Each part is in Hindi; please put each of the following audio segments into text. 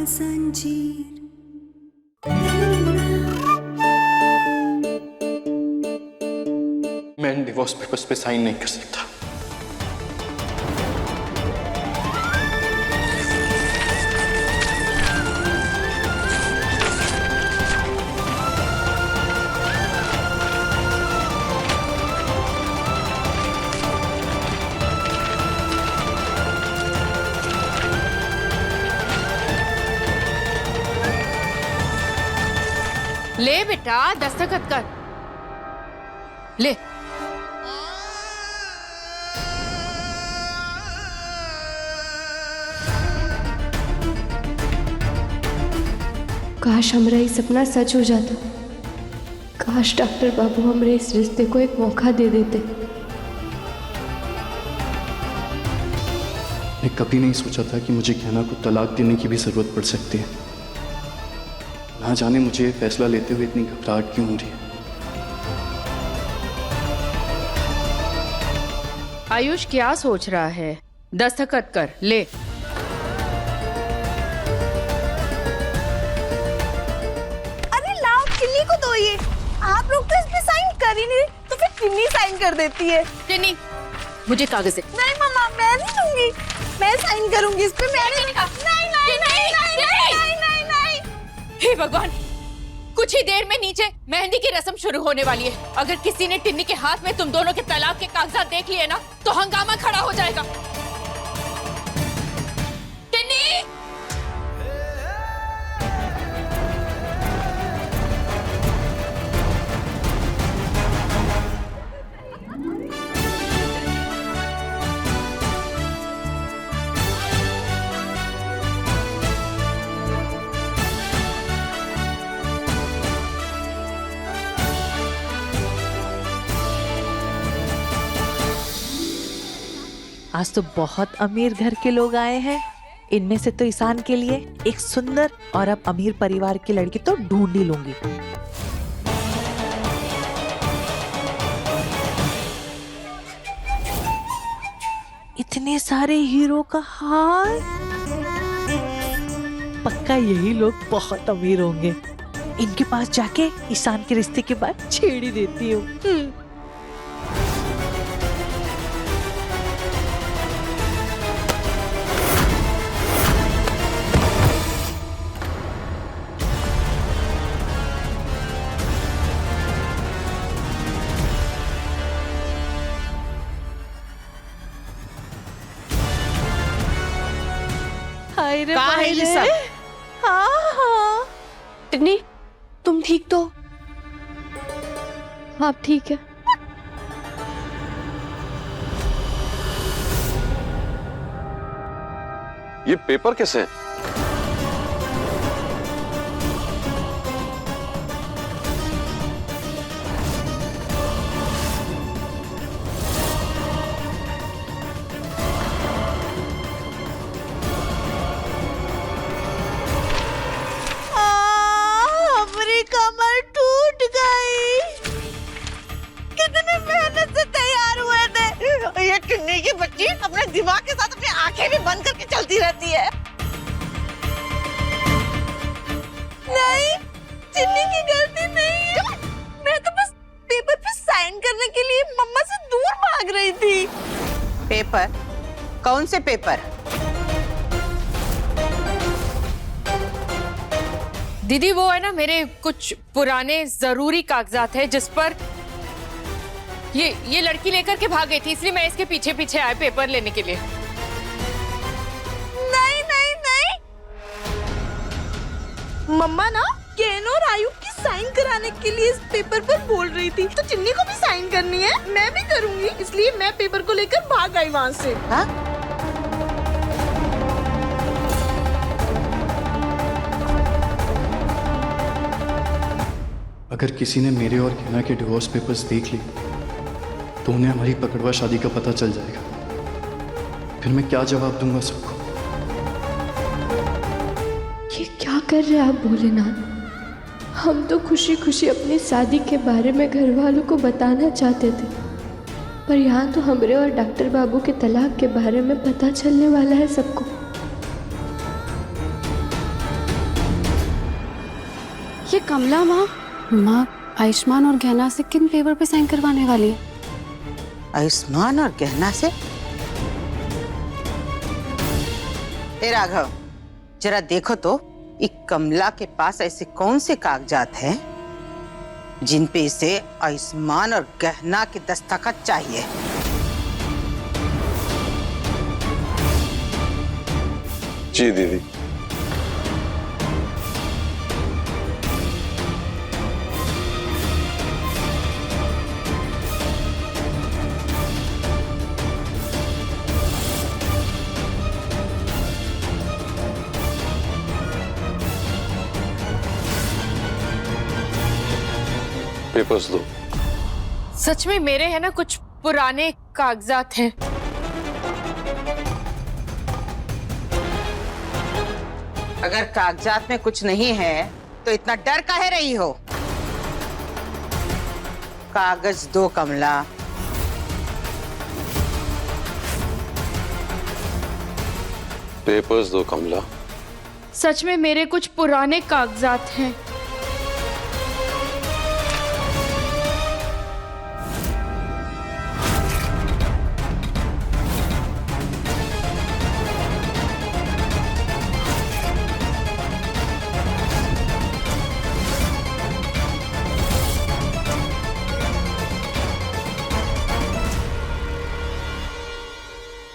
जंजीर। मैं इन डिवोर्स पेपर्स पे साइन नहीं कर सकता। ले बेटा, दस्तखत कर ले। काश हमारा ये सपना सच हो जाता। काश डॉक्टर बाबू हमारे इस रिश्ते को एक मौका दे देते। मैं कभी नहीं सोचा था कि मुझे कहना को तलाक देने की भी जरूरत पड़ सकती है। ना जाने मुझे फैसला लेते हुए इतनी घबराहट क्यों हो रही है। आयुष क्या सोच रहा है? दस्तखत कर ले। अरे लाओ, चिन्नी को दो। ये आप लोग तो इस पे साइन कर ही नहीं, तो फिर चिन्नी साइन कर देती है। चिन्नी, मुझे कागज दे। नहीं मम्मा, मैं नहीं दूंगी, मैं साइन करूंगी इस पे। मैं नहीं, नहीं, नहीं, नहीं, नहीं, नहीं, नहीं। हे भगवान, कुछ ही देर में नीचे मेहंदी की रस्म शुरू होने वाली है। अगर किसी ने टिन्नी के हाथ में तुम दोनों के तलाक के कागजात देख लिए ना, तो हंगामा खड़ा हो जाएगा। टिन्नी! आज तो बहुत अमीर घर के लोग आए हैं। इनमें से तो ईशान के लिए एक सुंदर और अब अमीर परिवार की लड़की तो ढूंढ ही लूंगी। इतने सारे हीरो का हार, पक्का यही लोग बहुत अमीर होंगे। इनके पास जाके ईशान के रिश्ते के बाद छेड़ी देती हूँ। कहाँ है ये सब? हाँ। टिन्नी, तुम ठीक तो? आप ठीक है? ये पेपर कैसे है? हमारी कमर टूट गई। कितनी मेहनत से तैयार हुए थे। ये टिन्नी की बच्ची अपने दिमाग के साथ अपनी आंखें भी बंद करके चलती रहती है। नहीं, चिन्नी की गलती नहीं है। मैं तो बस पेपर पे साइन करने के लिए मम्मा से दूर भाग रही थी। पेपर? कौन से पेपर? दीदी, वो है ना, मेरे कुछ पुराने जरूरी कागजात है जिस पर ये लड़की लेकर के भाग गई थी, इसलिए मैं इसके पीछे पीछे आया पेपर लेने के लिए। नहीं नहीं नहीं, मम्मा ना केन और आयु की साइन कराने के लिए इस पेपर पर बोल रही थी, तो चिन्नी को भी साइन करनी है। मैं भी करूंगी, इसलिए मैं पेपर को लेकर भाग आई वहाँ से। हाँ? अगर किसी ने मेरे और कहना के डिवोर्स पेपर्स देख ली तो उन्हें हमारी पकड़वा शादी का पता चल जाएगा। फिर मैं क्या जवाब दूंगा सबको? ये क्या कर रहे हैं आप भोलेनाथ? हम तो खुशी खुशी अपनी शादी के बारे में घर वालों को बताना चाहते थे, पर यहाँ तो हमरे और डॉक्टर बाबू के तलाक के बारे में पता चलने वाला है सबको। कमला माँ, माँ आयुष्मान और गहना से किन पेपर पे साइन करवाने वाली है? आयुष्मान और गहना से? ए राघव, जरा देखो तो एक कमला के पास ऐसे कौन से कागजात हैं जिन पे इसे आयुष्मान और गहना के दस्तखत चाहिए। जी दीदी। पेपर्स दो। सच में मेरे है ना कुछ पुराने कागजात हैं। अगर कागजात में कुछ नहीं है तो इतना डर काहे रही हो? कागज दो कमला। पेपर्स दो कमला। सच में मेरे कुछ पुराने कागजात हैं।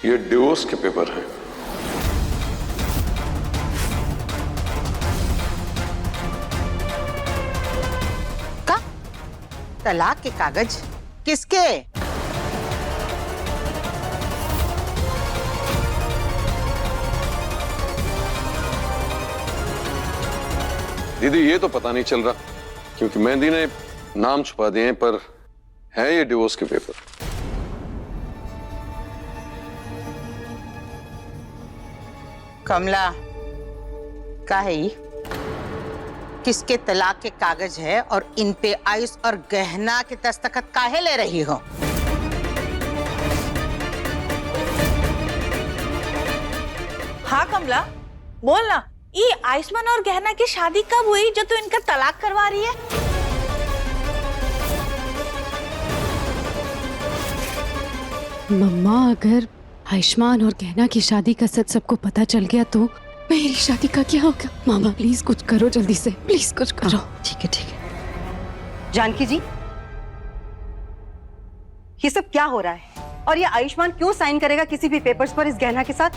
ये डिवोर्स के पेपर हैं। का? तलाक के कागज? किसके? दीदी ये तो पता नहीं चल रहा क्योंकि मेहंदी ने नाम छुपा दिए हैं, पर है ये डिवोर्स के पेपर। कमला, का है ये? किसके तलाक के कागज है और इन पे आयुष और गहना के दस्तखत काहे ले रही हो? हाँ कमला, बोल ना, ये आयुष्मान और गहना की शादी कब हुई जो तू इनका तलाक करवा रही है? मम्मा, अगर आयुष्मान और गहना की शादी का सच सबको पता चल गया तो मेरी शादी का क्या होगा? मामा प्लीज कुछ करो, जल्दी से प्लीज कुछ करो। ठीक है। जानकी जी, ये सब क्या हो रहा है और ये आयुष्मान क्यों साइन करेगा किसी भी पेपर्स पर इस गहना के साथ?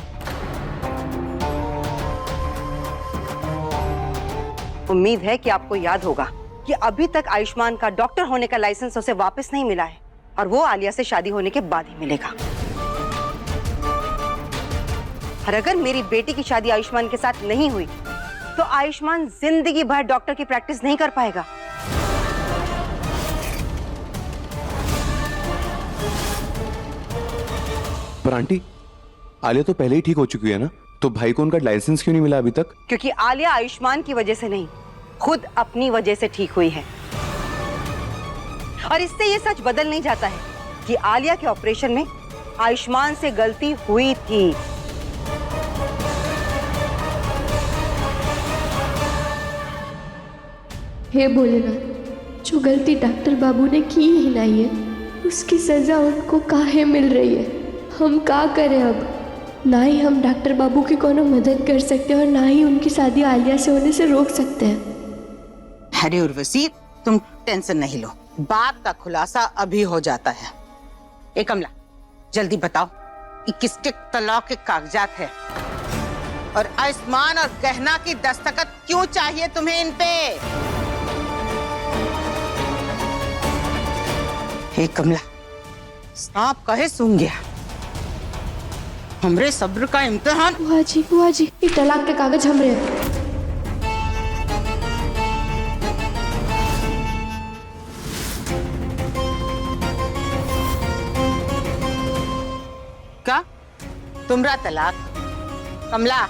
उम्मीद है कि आपको याद होगा कि अभी तक आयुष्मान का डॉक्टर होने का लाइसेंस उसे वापस नहीं मिला है और वो आलिया से शादी होने के बाद ही मिलेगा। और अगर मेरी बेटी की शादी आयुष्मान के साथ नहीं हुई तो आयुष्मान जिंदगी भर डॉक्टर की प्रैक्टिस नहीं कर पाएगा। पर आंटी, आलिया तो पहले ही ठीक हो चुकी है ना, तो भाई को उनका लाइसेंस क्यों नहीं मिला अभी तक? क्योंकि आलिया आयुष्मान की वजह से नहीं, खुद अपनी वजह से ठीक हुई है। और इससे ये सच बदल नहीं जाता है कि आलिया के ऑपरेशन में आयुष्मान से गलती हुई थी। हे भोलेनाथ, जो गलती डॉक्टर बाबू ने की ही नहीं है उसकी सजा उनको काहे मिल रही है? हम का करें अब? ना ही हम डॉक्टर बाबू की कोनो मदद कर सकते हैं और ना ही उनकी शादी आलिया से होने से रोक सकते हैं। अरे उर्वशी, तुम टेंशन नहीं लो, बात का खुलासा अभी हो जाता है। ए कमला, जल्दी बताओ ये किसके तलाक के कागजात है और आयुष्मान और गहना की दस्तखत क्यों चाहिए तुम्हें इन पे? हे कमला, सांप कहे सूंघ गया। हमरे सब्र का इम्तिहान। बुआ जी, ये तलाक के कागज हमरे हैं। का तुमरा तलाक? कमला,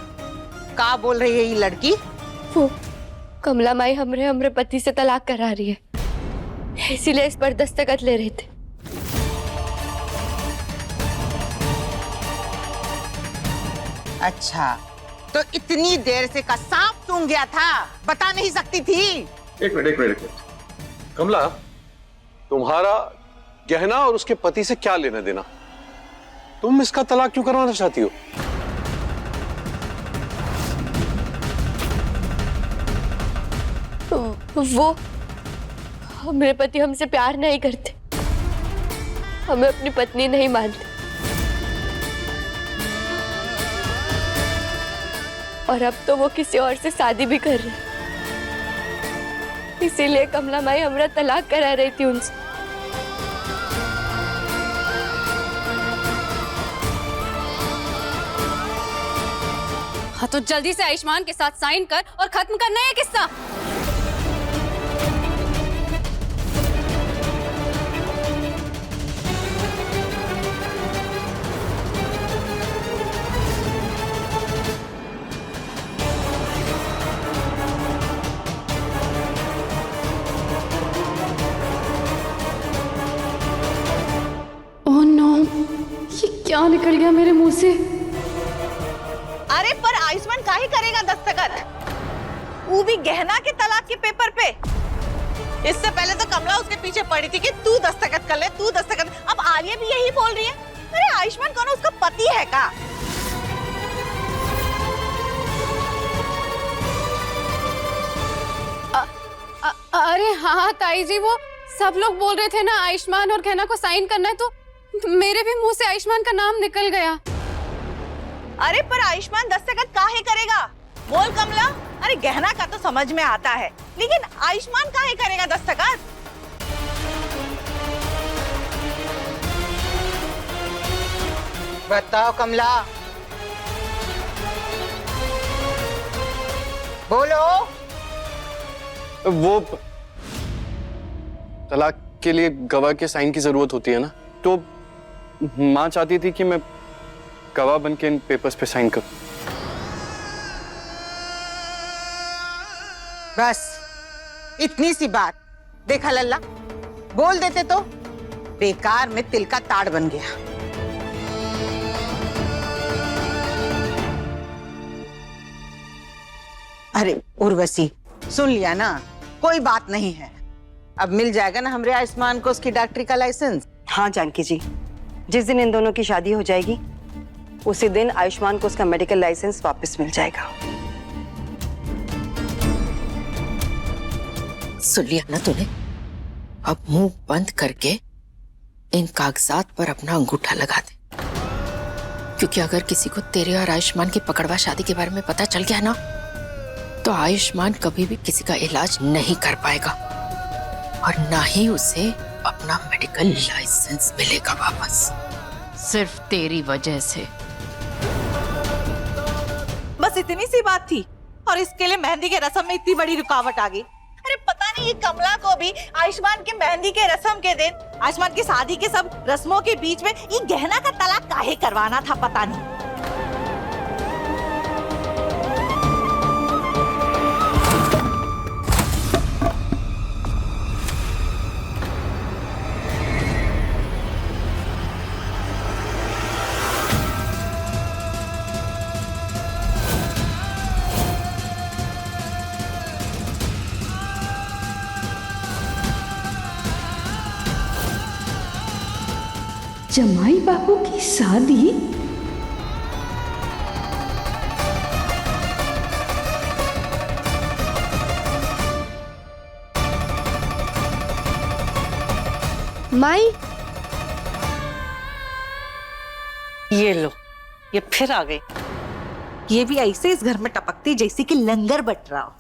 का बोल रही है ये लड़की? वो कमला माई हमरे पति से तलाक करा रही है, इसीलिए इस पर दस्तखत ले रहे थे। अच्छा, तो इतनी देर से का सांप सूंघ गया था, बता नहीं सकती थी? एक मिनट कमला, तुम्हारा गहना और उसके पति से क्या लेना देना? तुम इसका तलाक क्यों करवाना चाहती हो? वो मेरे पति हमसे प्यार नहीं करते, हमें अपनी पत्नी नहीं मानते, और अब तो वो किसी और से शादी भी कर रहे हैं। इसीलिए कमला माई हमरा तलाक करा रही थी उनसे। हाँ तो जल्दी से आयुष्मान के साथ साइन कर और खत्म करना है किस्सा। ओह नो, ये क्या निकल गया मेरे मुंह से? अरे पर आयुष्मान काहे करेगा दस्तखत, वो भी गहना के तलाक के पेपर पे। इससे पहले तो कमला उसके पीछे पड़ी थी कि तू दस्तखत कर ले, तू दस्तखत। अब आलिया भी यही बोल रही है। अरे आयुष्मान कौन उसका पति है का? अरे हाँ ताई जी, वो सब लोग बोल रहे थे ना आयुष्मान और गहना को साइन करना है, तो मेरे भी मुंह से आयुष्मान का नाम निकल गया। अरे पर आयुष्मान दस्तखत काहे करेगा? बोल कमला। अरे गहना का तो समझ में आता है, लेकिन आयुष्मान काहे करेगा दस्तखत? बताओ कमला, बोलो। वो तलाक के लिए गवाह के साइन की जरूरत होती है ना, तो माँ चाहती थी कि मैं गवाह बन के इन पेपर्स पे साइन करूं। बस इतनी सी बात। देखा लल्ला, बोल देते तो बेकार में तिल का ताड़ बन गया। अरे उर्वशी, सुन लिया ना, कोई बात नहीं है। अब मिल जाएगा ना हमरे आयुष्मान को उसकी डॉक्टरी का लाइसेंस। हाँ जानकी जी, जिस दिन इन दोनों की शादी हो जाएगी उसी दिन आयुष्मान को उसका मेडिकल लाइसेंस वापस मिल जाएगा। सुन लिया ना तूने? अब मुंह बंद करके इन कागजात पर अपना अंगूठा लगा दे, क्योंकि अगर किसी को तेरे और आयुष्मान की पकड़वा शादी के बारे में पता चल गया ना, तो आयुष्मान कभी भी किसी का इलाज नहीं कर पाएगा और ना ही उसे अपना मेडिकल लाइसेंस मिलेगा वापस, सिर्फ तेरी वजह से। बस इतनी सी बात थी और इसके लिए मेहंदी के रस्म में इतनी बड़ी रुकावट आ गई। अरे पता नहीं ये कमला को भी आयुष्मान के मेहंदी के रस्म के दिन, आयुष्मान की शादी के सब रस्मों के बीच में ये गहना का तलाक काहे करवाना था, पता नहीं। जमाई बाबू की शादी? माई, ये लो, ये फिर आ गई। ये भी ऐसे इस घर में टपकती जैसे कि लंगर बट रहा हो।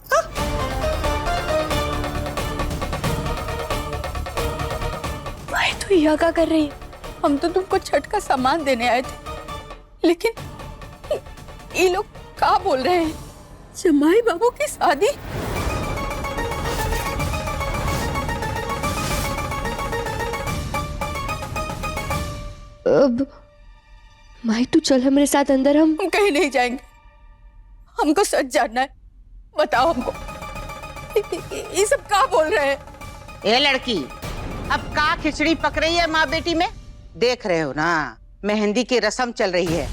माई तो यह क्या कर रही है? हम तो तुमको छठ का सामान देने आए थे, लेकिन ये लोग क्या बोल रहे हैं? जमाई बाबू की शादी? अब माई तू चल हमारे साथ अंदर। हम कहीं नहीं जाएंगे, हमको सच जानना है। बताओ हमको, ये सब क्या बोल रहे हैं? ए लड़की, अब का खिचड़ी पक रही है माँ बेटी में? देख रहे हो ना, मेहंदी की रस्म चल रही है।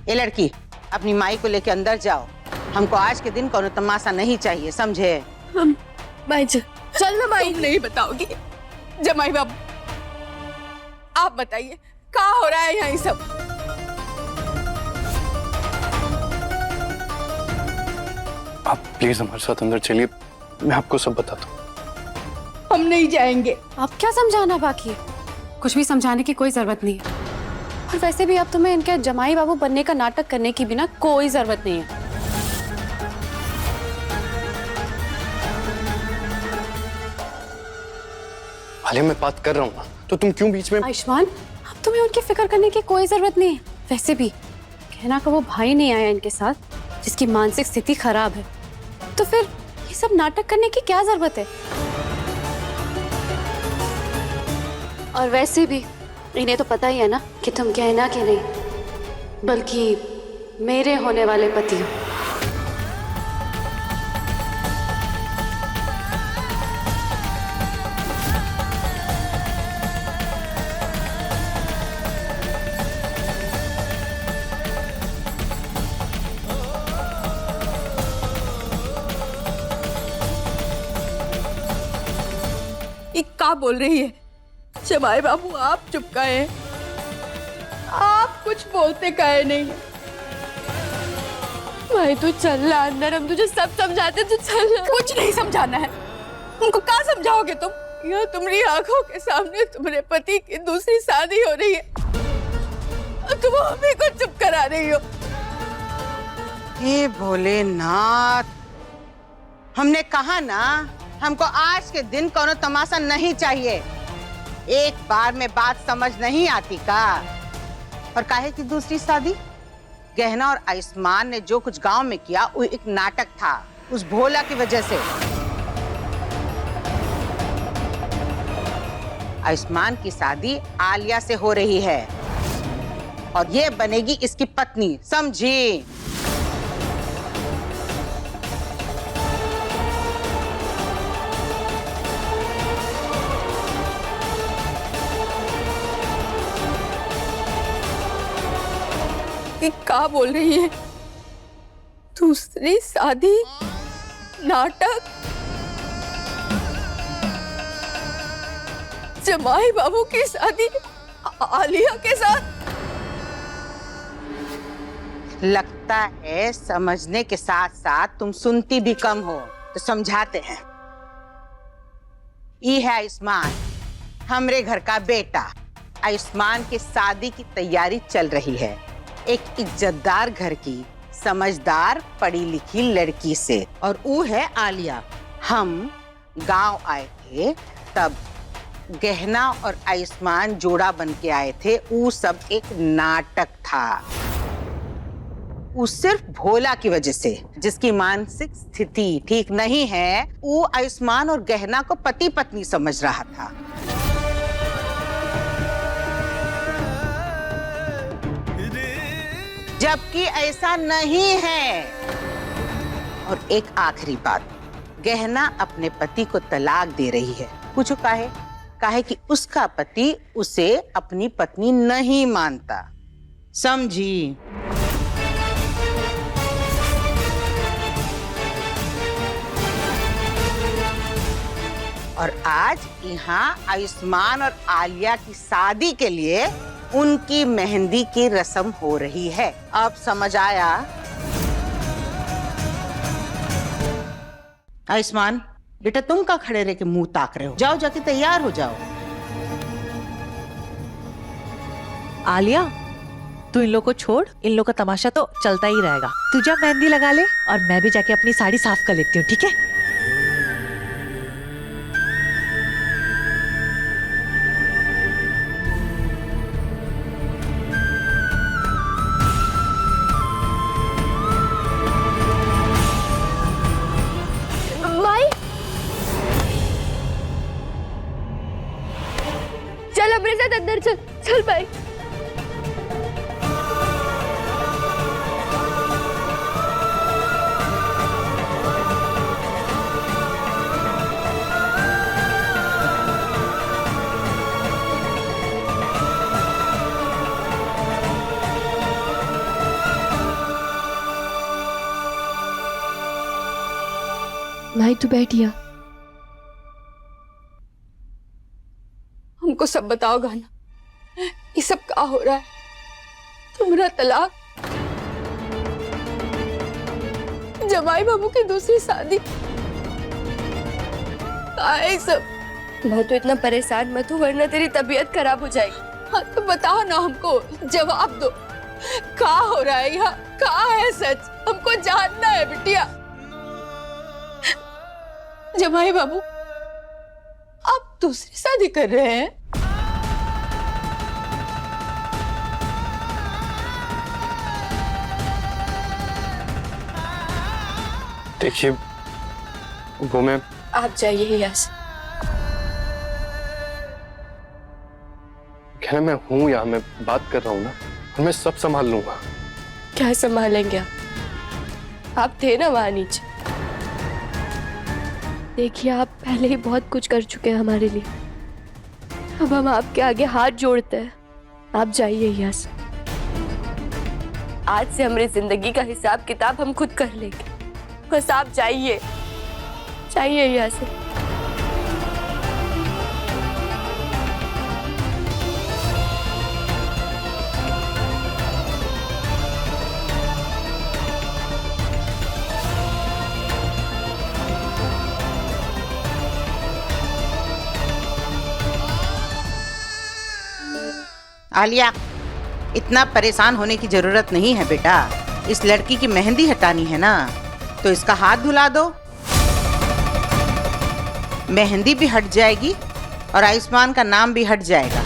ए लड़की, अपनी माई को लेके अंदर जाओ। हमको आज के दिन कोनो तमाशा नहीं चाहिए, समझे? भाई चल ना भाई। नहीं बताओगी जमाई बाबू, आप बताइए क्या हो रहा है यहाँ सब? आप प्लीज हमारे साथ अंदर चलिए, मैं आपको सब बताता हूँ। हम नहीं जाएंगे। आप क्या समझाना बाकी है? कुछ भी समझाने की कोई जरूरत नहीं है। और वैसे भी अब तुम्हें इनके जमाई बाबू बनने का नाटक करने की भी ना कोई जरूरत नहीं है। आलिया मैं बात कर रहा हूँ ना, तो तुम क्यों बीच में? आयुष्मान, अब तुम्हें उनकी फिक्र करने की कोई जरूरत नहीं है। वैसे भी कहना का वो भाई नहीं आया इनके साथ जिसकी मानसिक स्थिति खराब है, तो फिर ये सब नाटक करने की क्या जरूरत है? और वैसे भी इन्हें तो पता ही है ना कि तुम कहना के नहीं बल्कि मेरे होने वाले पति हो। ये क्या बोल रही है? जमाई बाबू आप चुप गए, आप कुछ बोलते कहे नहीं। भाई तू चल ना अंदर, हम तुझे सब समझाते, तू चल। कुछ नहीं समझाना है। उनको क्या समझाओगे तुम? यहाँ तुम्हारी आंखों के सामने तुम्हारे पति की दूसरी शादी हो रही है और तुम हमें को चुप करा रही हो। हे भोलेनाथ, हमने कहा ना हमको आज के दिन कोनो तमाशा नहीं चाहिए। एक बार में बात समझ नहीं आती का? और काहे की दूसरी शादी? गहना और आयुष्मान ने जो कुछ गांव में किया वो एक नाटक था, उस भोला की वजह से। आयुष्मान की शादी आलिया से हो रही है और ये बनेगी इसकी पत्नी, समझी? क्या बोल रही है? दूसरी शादी? नाटक? जमाई बाबू की शादी आलिया के साथ? लगता है समझने के साथ साथ तुम सुनती भी कम हो, तो समझाते हैं। ये है आयुष्मान, हमरे घर का बेटा। आयुष्मान की शादी की तैयारी चल रही है एक इज्जतदार घर की समझदार पढ़ी लिखी लड़की से, और वो है आलिया। हम गांव आए थे तब गहना और आयुष्मान जोड़ा बन के आए थे। वो सब एक नाटक था, वो सिर्फ भोला की वजह से, जिसकी मानसिक स्थिति ठीक नहीं है। वो आयुष्मान और गहना को पति पत्नी समझ रहा था। जबकि ऐसा नहीं है। और एक आखिरी बात, गहना अपने पति को तलाक दे रही है। पूछो काहे? काहे कि उसका पति उसे अपनी पत्नी नहीं मानता, समझी? और आज यहाँ आयुष्मान और आलिया की शादी के लिए उनकी मेहंदी की रस्म हो रही है। अब समझ आया? आयुष्मान बेटा, तुम का खड़े रह के मुंह ताक रहे हो? जाओ जाके तैयार हो जाओ। आलिया, तू इन लोग को छोड़, इन लोग का तमाशा तो चलता ही रहेगा। तू जा मेहंदी लगा ले और मैं भी जाके अपनी साड़ी साफ कर लेती हूँ, ठीक है? चल हमारे साथ अंदर चल। चल भाई। नहीं तू बैठिया। हमको सब बताओ गाना, ये सब क्या हो रहा है? तुम्हारा तलाक, जमाई बाबू की दूसरी शादी, क्या है सब? मैं तो इतना परेशान मत हो वरना तेरी तबीयत खराब हो जाएगी। हाँ तो बताओ ना, हमको जवाब दो, क्या हो रहा है यहाँ? क्या है सच? हमको जानना है बिटिया। जमाई बाबू आप दूसरी शादी कर रहे हैं? देखिए वो मैं आप जाइए यहाँ से। कहना मैं हूँ यहाँ, मैं बात कर रहा हूँ ना, और मैं सब संभाल लूंगा। क्या संभालेंगे आप थे ना वहां नीचे। देखिए आप पहले ही बहुत कुछ कर चुके हैं हमारे लिए, अब हम आपके आगे हाथ जोड़ते हैं। आप जाइए यहाँ से। आज से हमारी जिंदगी का हिसाब किताब हम खुद कर लेंगे, बस आप जाइए, जाइए यहाँ से। आलिया, इतना परेशान होने की जरूरत नहीं है बेटा। इस लड़की की मेहंदी हटानी है ना, तो इसका हाथ धुला दो, मेहंदी भी हट जाएगी और आयुष्मान का नाम भी हट जाएगा।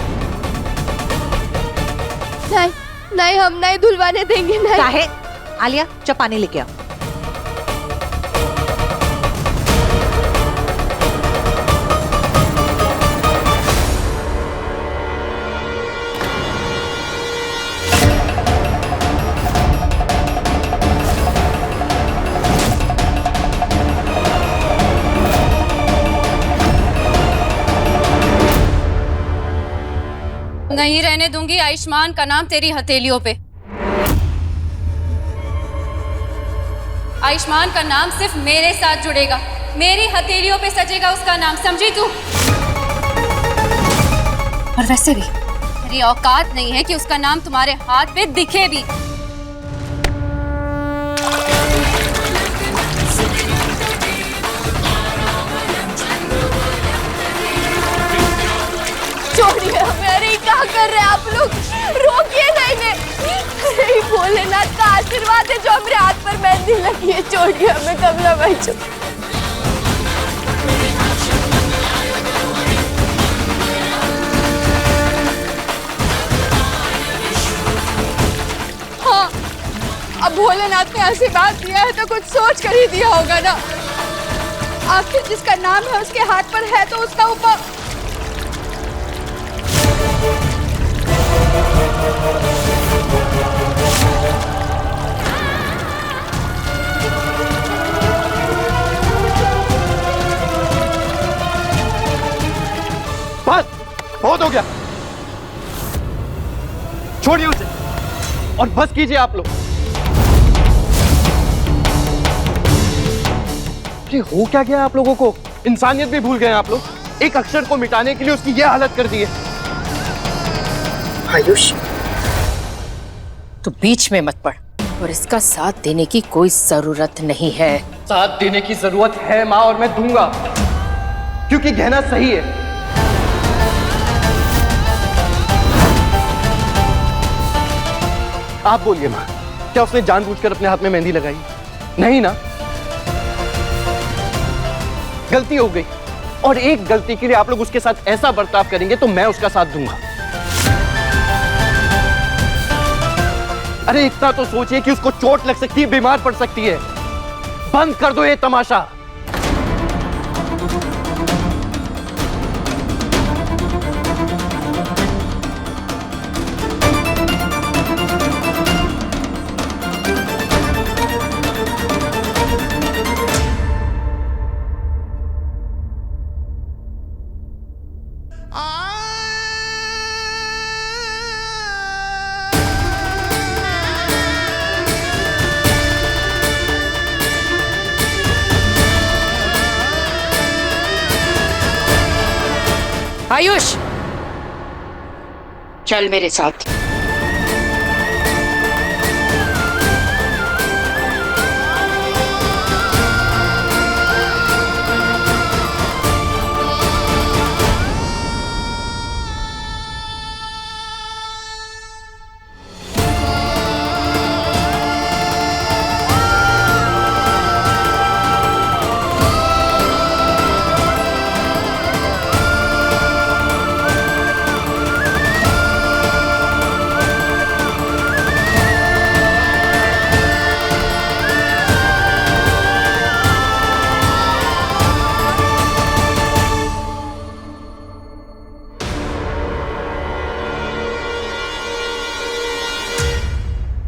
नहीं नहीं, हम नहीं धुलवाने देंगे। नहीं। काहे? आलिया जा पानी लेके आओ। नहीं रहने दूंगी आयुष्मान का नाम तेरी हथेलियों पे। आयुष्मान का नाम सिर्फ मेरे साथ जुड़ेगा, मेरी हथेलियों पे सजेगा उसका नाम, समझी तू? और वैसे भी तेरी औकात नहीं है कि उसका नाम तुम्हारे हाथ पे दिखे भी। छोड़िए हमें। अरे क्या कर रहे हैं आप लोग? रोकिए ना इन्हें। अरे भोलेनाथ का आशीर्वाद है जो हमारे हाथ पर मेहंदी लगी है। छोड़िए हमें कमला भाई। हाँ, अब भोलेनाथ ने आशीर्वाद दिया है तो कुछ सोच कर ही दिया होगा ना। आखिर जिसका नाम है उसके हाथ पर है तो उसका ऊपर। बस बहुत हो गया, छोड़िए उसे और बस कीजिए आप लोग। ये हो क्या गया आप लोगों को? इंसानियत भी भूल गए आप लोग। एक अक्षर को मिटाने के लिए उसकी ये हालत कर दी है। आयुष, तू बीच में मत पड़ और इसका साथ देने की कोई जरूरत नहीं है। साथ देने की जरूरत है माँ, और मैं दूंगा क्योंकि गहना सही है। आप बोलिए माँ, क्या उसने जानबूझकर अपने हाथ में मेहंदी लगाई? नहीं ना, गलती हो गई, और एक गलती के लिए आप लोग उसके साथ ऐसा बर्ताव करेंगे तो मैं उसका साथ दूंगा। अरे इतना तो सोचिए कि उसको चोट लग सकती है, बीमार पड़ सकती है। बंद कर दो ये तमाशा। आयुष, चल मेरे साथ।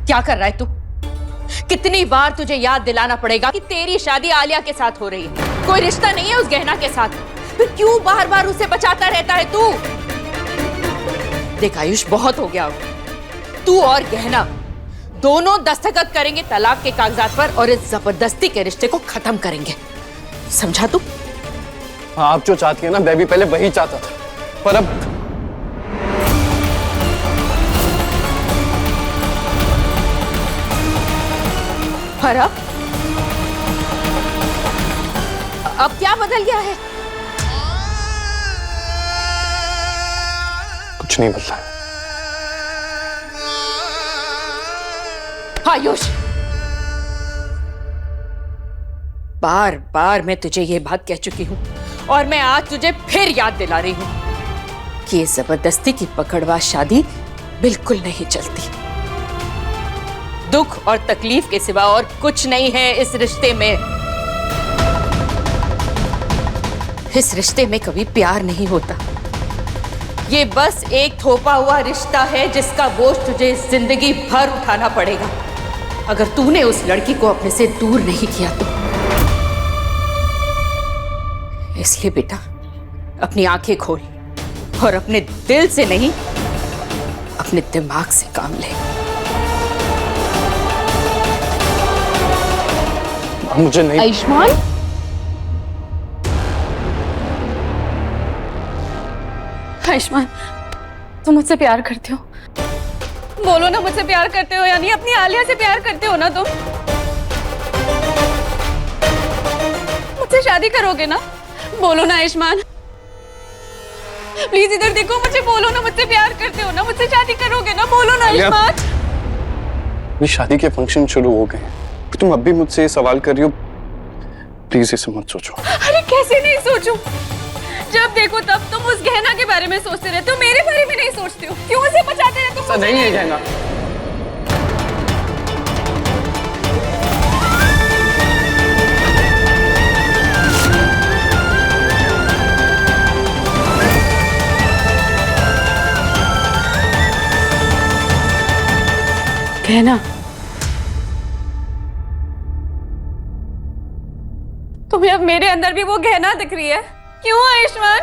क्या कर रहा है तू? कितनी बार तुझे याद दिलाना पड़ेगा कि तेरी शादी आलिया के साथ हो रही है, कोई रिश्ता नहीं है उस गहना के साथ। फिर क्यों बार बार उसे बचाता रहता है तू? देख आयुष, बहुत हो गया। तू और गहना दोनों दस्तखत करेंगे तलाक के कागजात पर और इस जबरदस्ती के रिश्ते को खत्म करेंगे, समझा तू? आप जो चाहती है ना, मैं भी पहले वही चाहता था, पर अब अब क्या बदल गया है? कुछ नहीं बदला। आयुष, बार बार मैं तुझे ये बात कह चुकी हूं और मैं आज तुझे फिर याद दिला रही हूं कि ये जबरदस्ती की पकड़वा शादी बिल्कुल नहीं चलती। दुख और तकलीफ के सिवा और कुछ नहीं है इस रिश्ते में। इस रिश्ते में कभी प्यार नहीं होता। ये बस एक थोपा हुआ रिश्ता है जिसका बोझ तुझे जिंदगी भर उठाना पड़ेगा अगर तूने उस लड़की को अपने से दूर नहीं किया तो। इसलिए बेटा, अपनी आंखें खोल और अपने दिल से नहीं, अपने दिमाग से काम ले। मुझे नहीं। आयुष्मान, आयुष्मान, तुम मुझसे प्यार करते हो? बोलो ना, मुझसे प्यार करते हो, यानी अपनी आलिया से प्यार करते हो ना तुम? मुझसे शादी करोगे ना? बोलो ना आयुष्मान, प्लीज इधर देखो, मुझे बोलो ना, मुझसे प्यार करते हो ना? मुझसे शादी करोगे ना? बोलो ना आयुष्मान। मेरी शादी के फंक्शन शुरू हो गए, तुम अब भी मुझसे ये सवाल कर रही हो, प्लीज इसे मत सोचो। अरे कैसे नहीं सोचूं? जब देखो तब तुम उस गहना के बारे में सोचते रहते हो, मेरे बारे में नहीं सोचते हो। क्यों उसे बचाते रहते हो? ऐसा नहीं है गहना। गहना, तुम्हें अब मेरे अंदर भी वो गहना दिख रही है? क्यों आयुष्मान?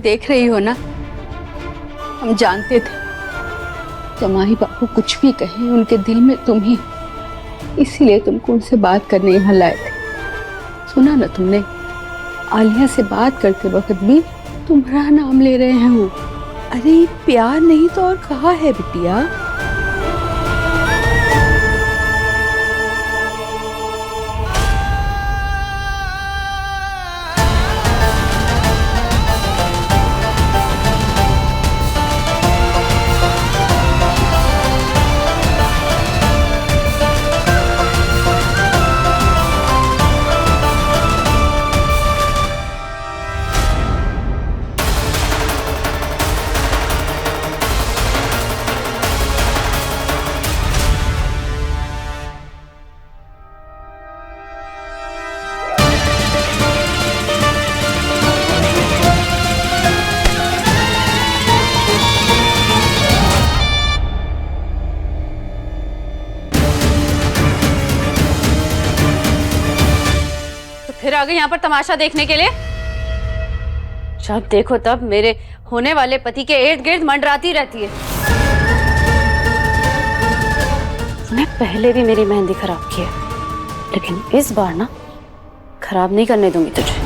देख रही हो ना, हम जानते थे जमाई बाबू कुछ भी कहें, उनके दिल में तुम ही, इसीलिए तुमको उनसे बात करने यहाँ लाए थे। सुना ना तुमने, आलिया से बात करते वक्त भी तुम्हारा नाम ले रहे हैं वो। अरे प्यार नहीं तो और कहा है बिटिया? फिर आ गई यहाँ पर तमाशा देखने के लिए? जब देखो तब मेरे होने वाले पति के इर्द गिर्द मंडराती रहती है। उन्हें पहले भी मेरी मेहंदी खराब की है, लेकिन इस बार ना खराब नहीं करने दूंगी तुझे।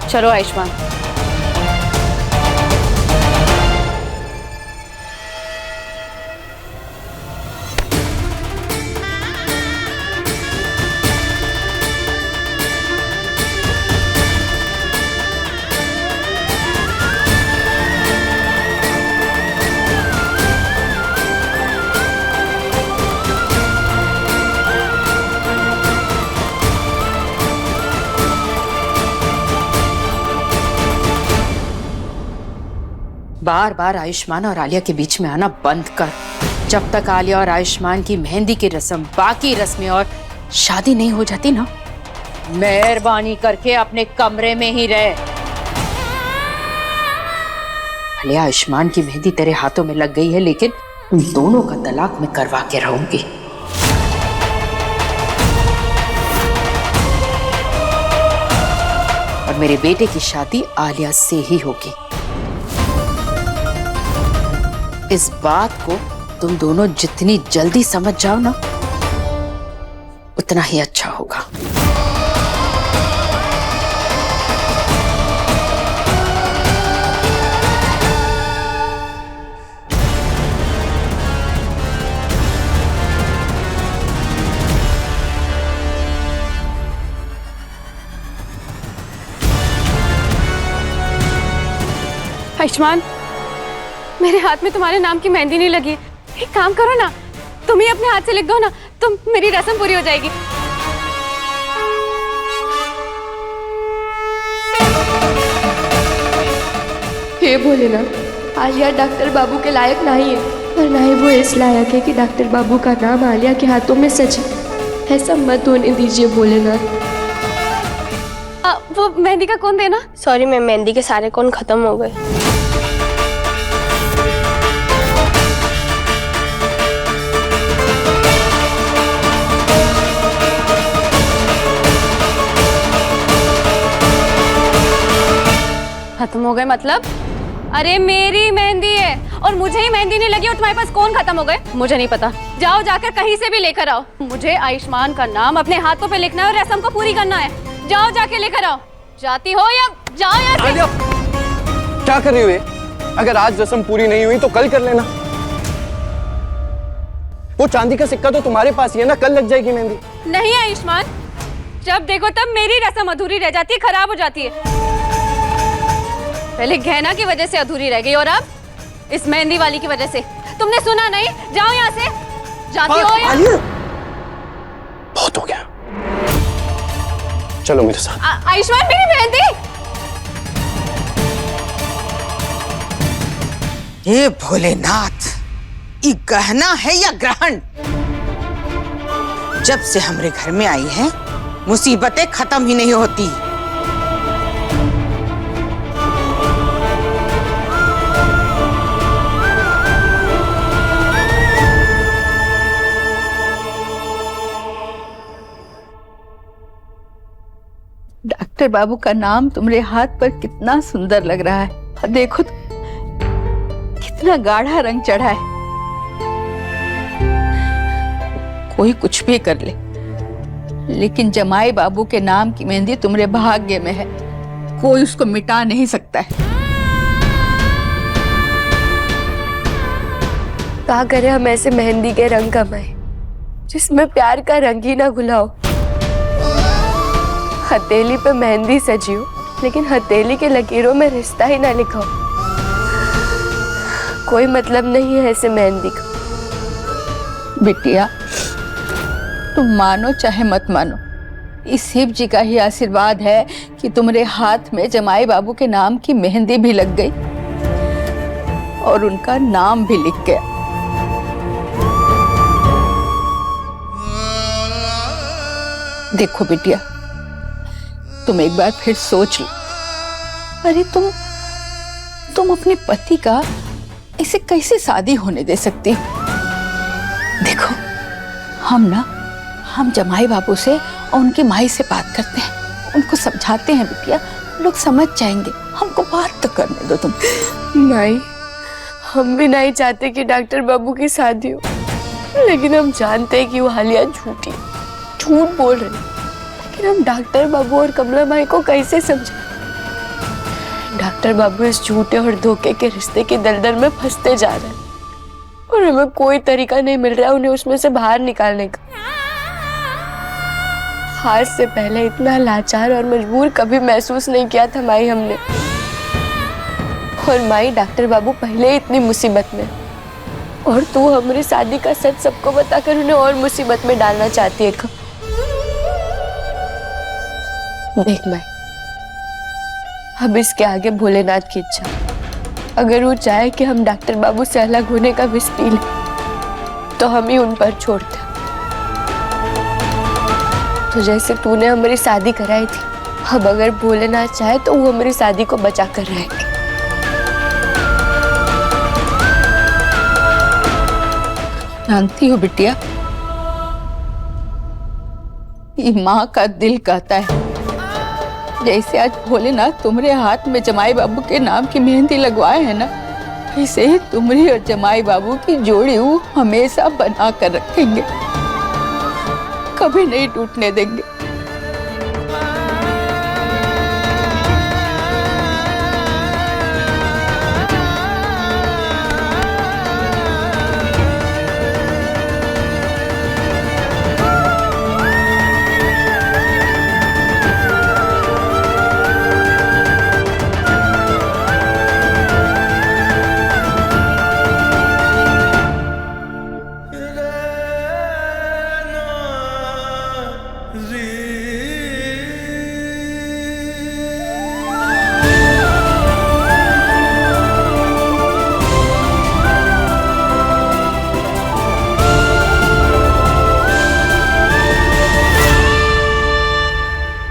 चलो आयुष्मान। बार बार आयुष्मान और आलिया के बीच में आना बंद कर। जब तक आलिया और आयुष्मान की मेहंदी की रस्म, बाकी रस्में और शादी नहीं हो जाती ना, मेहरबानी करके अपने कमरे में ही रह। आलिया, आयुष्मान की मेहंदी तेरे हाथों में लग गई है, लेकिन उन दोनों का तलाक मैं करवा के रहूंगी। और मेरे बेटे की शादी आलिया से ही होगी। इस बात को तुम दोनों जितनी जल्दी समझ जाओ ना, उतना ही अच्छा होगा। आयुष्मान, मेरे हाथ में तुम्हारे नाम की मेहंदी नहीं लगी है। एक काम करो ना, तुम ही अपने हाथ से लिख दो ना, तुम मेरी रस्म पूरी हो जाएगी। हे भोलेनाथ, आलिया डॉक्टर बाबू के लायक नहीं है, और ना ही वो इस लायक है कि डॉक्टर बाबू का नाम आलिया के हाथों में सचे। ऐसा मत होने दीजिए भोलेनाथ। वो मेहंदी का कोन देना। सॉरी मैम, मेहंदी के सारे कोन खत्म हो गए। खत्म हो गए मतलब? अरे मेरी मेहंदी है और मुझे ही मेहंदी नहीं लगी और तुम्हारे पास कौन खत्म हो गए? मुझे नहीं पता। जाओ जाकर कहीं से भी लेकर आओ। मुझे आयुष्मान का नाम अपने हाथों पे लिखना है और रस्म को पूरी करना है। जाओ जाके लेकर आओ। जाती हो या जाओ यहाँ से। क्या कर रही हो ये? अगर आज रस्म पूरी नहीं हुई तो कल कर लेना। वो चांदी का सिक्का तो तुम्हारे पास ही है ना, कल लग जाएगी मेहंदी। नहीं आयुष्मान, जब देखो तब मेरी रस्म अधूरी रह जाती है, खराब हो जाती है। पहले गहना की वजह से अधूरी रह गई और अब इस मेहंदी वाली की वजह से। तुमने सुना नहीं? जाओ यहाँ से। जाती हो या? बहुत हो गया, चलो मेरे साथ। आयुष्मान, मेरी मेहंदी। हे भोलेनाथ, ये गहना है या ग्रहण? जब से हमारे घर में आई है, मुसीबतें खत्म ही नहीं होती। डॉक्टर बाबू का नाम तुम्हारे हाथ पर कितना सुंदर लग रहा है। देखो कितना गाढ़ा रंग चढ़ा है। कोई कुछ भी कर ले, लेकिन जमाई बाबू के नाम की मेहंदी तुम्हारे भाग्य में है। कोई उसको मिटा नहीं सकता है। क्या करे हम ऐसे मेहंदी के रंग कमाए जिसमें प्यार का रंग ही ना घुला हो। हथेली पे मेहंदी सजी हो, लेकिन हथेली के लकीरों में रिश्ता ही ना लिखा हो। कोई मतलब नहीं है ऐसे मेहंदी का। बिटिया, तुम मानो चाहे मत मानो, इस शिव जी का ही आशीर्वाद है कि तुम्हारे हाथ में जमाई बाबू के नाम की मेहंदी भी लग गई और उनका नाम भी लिख गया। देखो बिटिया, तुम एक बार फिर सोच लो। अरे तुम अपने पति का ऐसे कैसे शादी होने दे सकती हो? देखो, हम जमाई बाबू से और उनकी माई से बात करते हैं, उनको समझाते हैं बिटिया, लोग समझ जाएंगे। हमको बात तो करने दो तुम। माई, हम भी नहीं चाहते कि डॉक्टर बाबू की शादी हो, लेकिन हम जानते हैं कि वो हालिया झूठी है, झूठ बोल रही है। लेकिन हम डॉक्टर बाबू और कमला माई को कैसे समझाएं? डॉक्टर बाबू इस झूठे और धोखे के रिश्ते की दलदल में फंसते जा रहे हैं और हमें कोई तरीका नहीं मिल रहा उन्हें उसमें से बाहर निकालने का। हार से पहले इतना लाचार और मजबूर कभी महसूस नहीं किया था माई हमने। और माई डॉक्टर बाबू पहले ही इतनी मुसीबत में, और तू हमारी शादी का सच सबको बताकर उन्हें और मुसीबत में डालना चाहती है। देख माई, अब इसके आगे भोलेनाथ की इच्छा, अगर वो चाहे कि हम डॉक्टर बाबू से अलग होने का विष पी लें तो हम ही उन पर छोड़ते। तो जैसे तूने हमारी शादी कराई थी, अब अगर भोलेनाथ चाहे तो वो हमारी शादी को बचा कर रहेगी। जानती हो बिटिया, ये माँ का दिल कहता है, जैसे आज भोलेनाथ तुम्हारे हाथ में जमाई बाबू के नाम की मेहंदी लगवाए है ना, वैसे ही तुम्हारी और जमाई बाबू की जोड़ी वो हमेशा बना कर रखेंगे, कभी नहीं टूटने देंगे।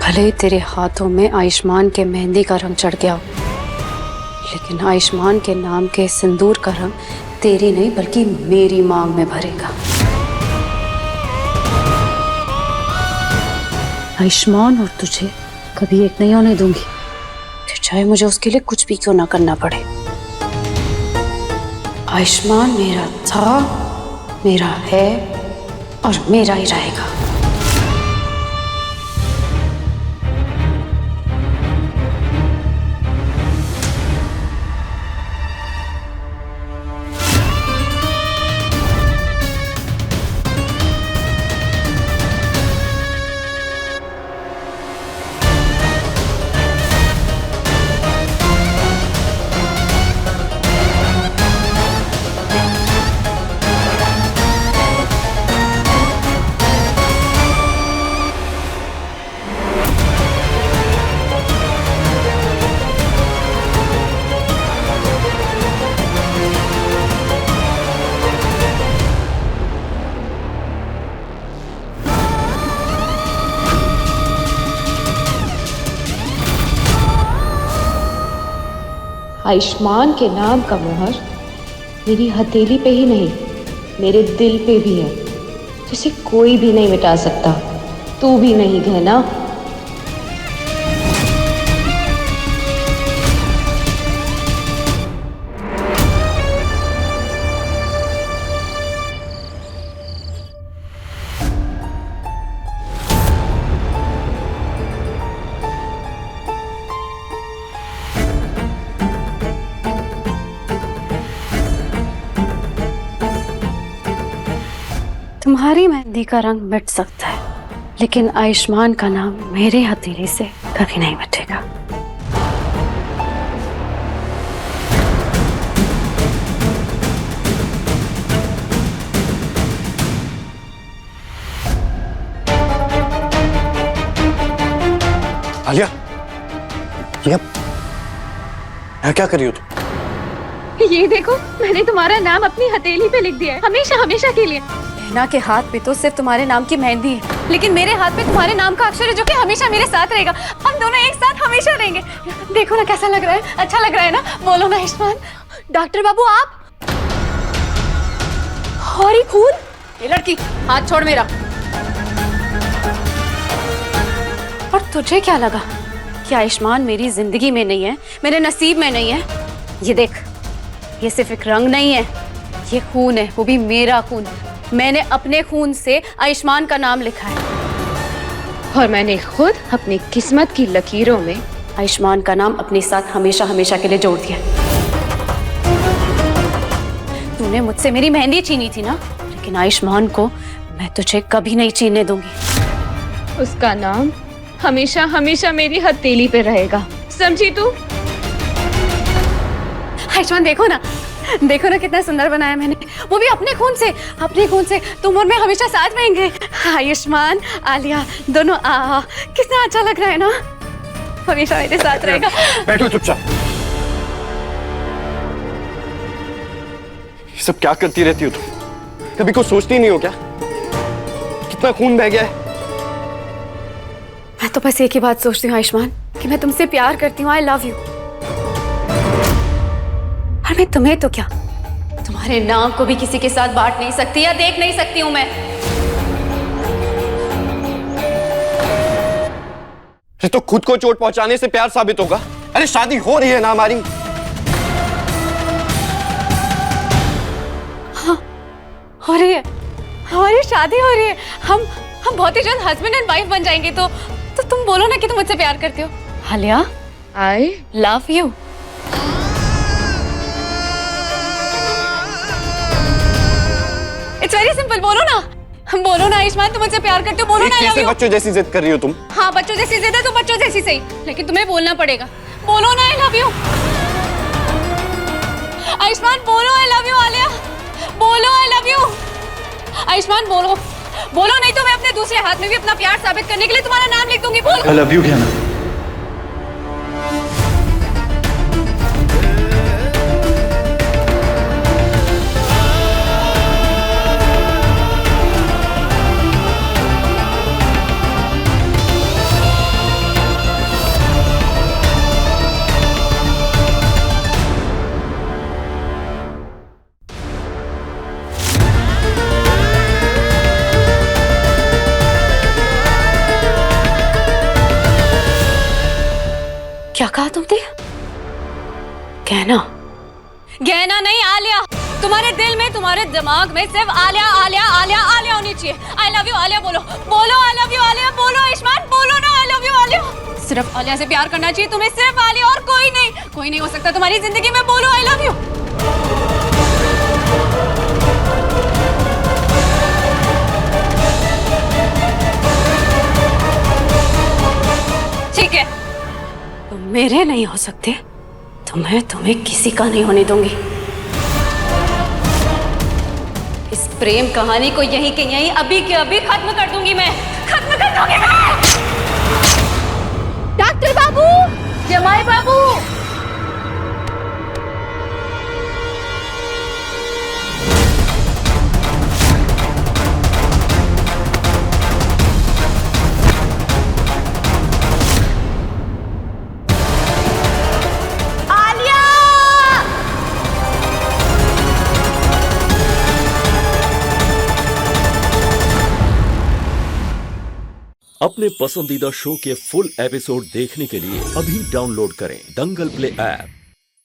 भले ही तेरे हाथों में आयुष्मान के मेहंदी का रंग चढ़ गया हो, लेकिन आयुष्मान के नाम के सिंदूर का रंग तेरी नहीं बल्कि मेरी मांग में भरेगा। आयुष्मान और तुझे कभी एक नहीं होने दूंगी, चाहे मुझे उसके लिए कुछ भी क्यों ना करना पड़े। आयुष्मान मेरा था, मेरा है और मेरा ही रहेगा। आयुष्मान के नाम का मोहर मेरी हथेली पे ही नहीं, मेरे दिल पे भी है, जिसे कोई भी नहीं मिटा सकता, तू भी नहीं गहना। तुम्हारी मेहंदी का रंग मिट सकता है, लेकिन आयुष्मान का नाम मेरे हथेली से कभी नहीं मिटेगा। आलिया, यहाँ क्या कर रही हो तुम? ये देखो, मैंने तुम्हारा नाम अपनी हथेली पे लिख दिया है, हमेशा हमेशा के लिए। बहना के हाथ पे तो सिर्फ तुम्हारे नाम की मेहंदी है, लेकिन मेरे हाथ पे तुम्हारे नाम का अक्षर है जो कि हमेशा मेरे साथ रहेगा। हम दोनों एक साथ हमेशा रहेंगे। देखो ना कैसा लग रहा है, अच्छा लग रहा है ना? बोलो ना आयुष्मान। डॉक्टर बाबू आप? और ये खून? ये लड़की, हाथ छोड़ मेरा। और तुझे क्या लगा कि आयुष्मान मेरी जिंदगी में नहीं है, मेरे नसीब में नहीं है? ये देख, ये सिर्फ एक रंग नहीं है, ये खून है, वो भी मेरा खून। मैंने अपने खून से आयुष्मान का नाम लिखा है और मैंने खुद अपनी किस्मत की लकीरों में आयुष्मान का नाम अपने साथ हमेशा हमेशा के लिए जोड़ दिया। तूने मुझसे मेरी मेहंदी छीनी थी ना, लेकिन आयुष्मान को मैं तुझे कभी नहीं छीनने दूंगी। उसका नाम हमेशा हमेशा मेरी हथेली पे रहेगा, समझी तू? आयुष्मान देखो ना कितना सुंदर बनाया मैंने, वो भी अपने खून से। तुम और मैं हमेशा साथ रहेंगे। आयुष्मान आलिया दोनों कितना अच्छा लग रहा है ना, हमेशा मेरे साथ रहेगा। बैठो चुपचाप। ये सब क्या करती रहती हो तुम? कभी कुछ सोचती नहीं हो क्या? कितना खून बह गया है। मैं तो बस एक ही बात सोचती हूँ आयुष्मान, कि मैं तुमसे प्यार करती हूँ। I love you. और मैं तुम्हें तो क्या, तुम्हारे नाम को भी किसी के साथ बांट नहीं सकती या देख नहीं सकती हूँ मैं। तो खुद को चोट पहुंचाने से प्यार साबित होगा? अरे शादी हो रही है ना हमारी। हाँ हो रही है, हमारी शादी हो रही है। हम बहुत ही जल्द हस्बैंड एंड वाइफ बन जाएंगे। तो तुम बोलो ना कि तुम मुझसे प्यार करते हो। Alia I love you. It's very simple. बोलो ना आयुष्मान, तुम मुझसे प्यार करते हो। बोलो ना आई लव यू। बच्चों जैसी जिद कर रही हो तुम। हाँ बच्चों जैसी जिद है तो बच्चों जैसी सही, लेकिन तुम्हें बोलना पड़ेगा। बोलो ना आई लव यू। आयुष्मान बोलो आई लव यू। आलिया बोलो आई लव यू। आयुष्मान बोलो, नहीं तो मैं अपने दूसरे हाथ में भी अपना प्यार साबित करने के लिए तुम्हारा नाम लिख दूंगी। बोलो। आई लव यू ज्ञाना। क्या कहा तुमने? गहना नहीं आलिया। तुम्हारे दिल में, तुम्हारे दिमाग में सिर्फ आलिया आलिया आलिया आलिया होनी चाहिए। I love you Alia. बोलो आई लव यू आलिया। बोलो आयुष्मान, बोलो ना आई लव यू आलिया। सिर्फ आलिया से प्यार करना चाहिए तुम्हें, सिर्फ आलिया और कोई नहीं हो सकता तुम्हारी जिंदगी में। बोलो आई लव यू। ठीक है, तुम मेरे नहीं हो सकते तो मैं तुम्हें किसी का नहीं होने दूंगी। इस प्रेम कहानी को यहीं के यहीं अभी के अभी खत्म कर दूंगी मैं। डॉक्टर बाबू, जमाई बाबू। अपने पसंदीदा शो के फुल एपिसोड देखने के लिए अभी डाउनलोड करें दंगल प्ले ऐप।